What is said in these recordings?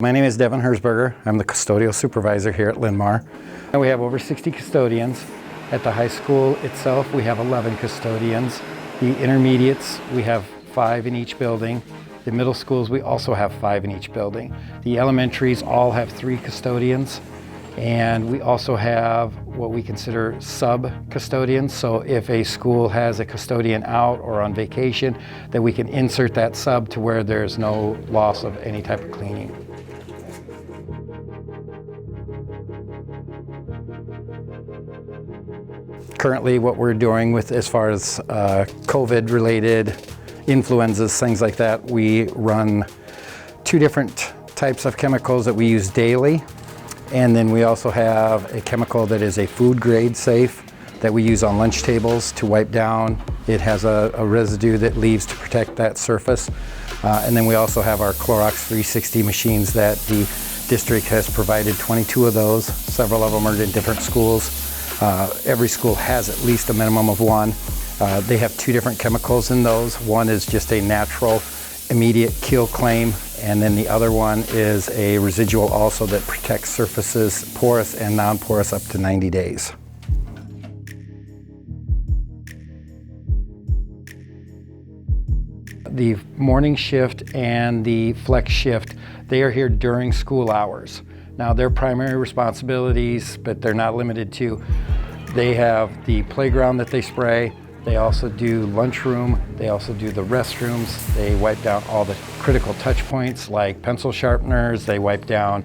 My name is Devin Herzberger. I'm the custodial supervisor here at Linn-Mar. And we have over 60 custodians. At the high school itself, we have 11 custodians. The intermediates, we have 5 in each building. The middle schools, we also have 5 in each building. The elementaries all have 3 custodians. And we also have what we consider sub-custodians. So if a school has a custodian out or on vacation, then we can insert that sub to where there's no loss of any type of cleaning. Currently, what we're doing with as far as COVID-related influenzas, things like that, we run 2 different types of chemicals that we use daily. And then we also have a chemical that is a food grade safe that we use on lunch tables to wipe down. It has a residue that leaves to protect that surface. And then we also have our Clorox 360 machines that the district has provided 22 of those. Several of them are in different schools. Every school has at least a minimum of 1. They have 2 different chemicals in those. One is just a natural immediate kill claim, and then the other one is a residual also that protects surfaces, porous and non-porous, up to 90 days. The morning shift and the flex shift, they are here during school hours. Now, their primary responsibilities, but they're not limited to, they have the playground that they spray, they also do lunchroom, they also do the restrooms, they wipe down all the critical touch points like pencil sharpeners, they wipe down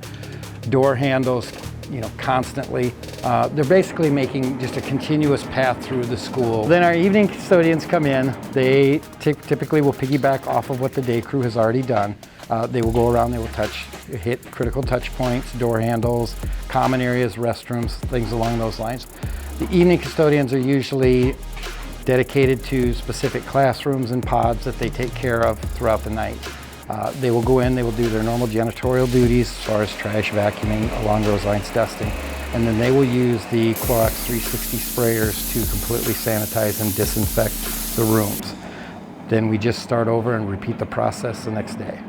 door handles, constantly. They're basically making just a continuous path through the school. Then our evening custodians come in. They typically will piggyback off of what the day crew has already done. They will go around, they will hit critical touch points, door handles, common areas, restrooms, things along those lines. The evening custodians are usually dedicated to specific classrooms and pods that they take care of throughout the night. They will go in, they will do their normal janitorial duties as far as trash, vacuuming, along those lines, dusting. And then they will use the Clorox 360 sprayers to completely sanitize and disinfect the rooms. Then we just start over and repeat the process the next day.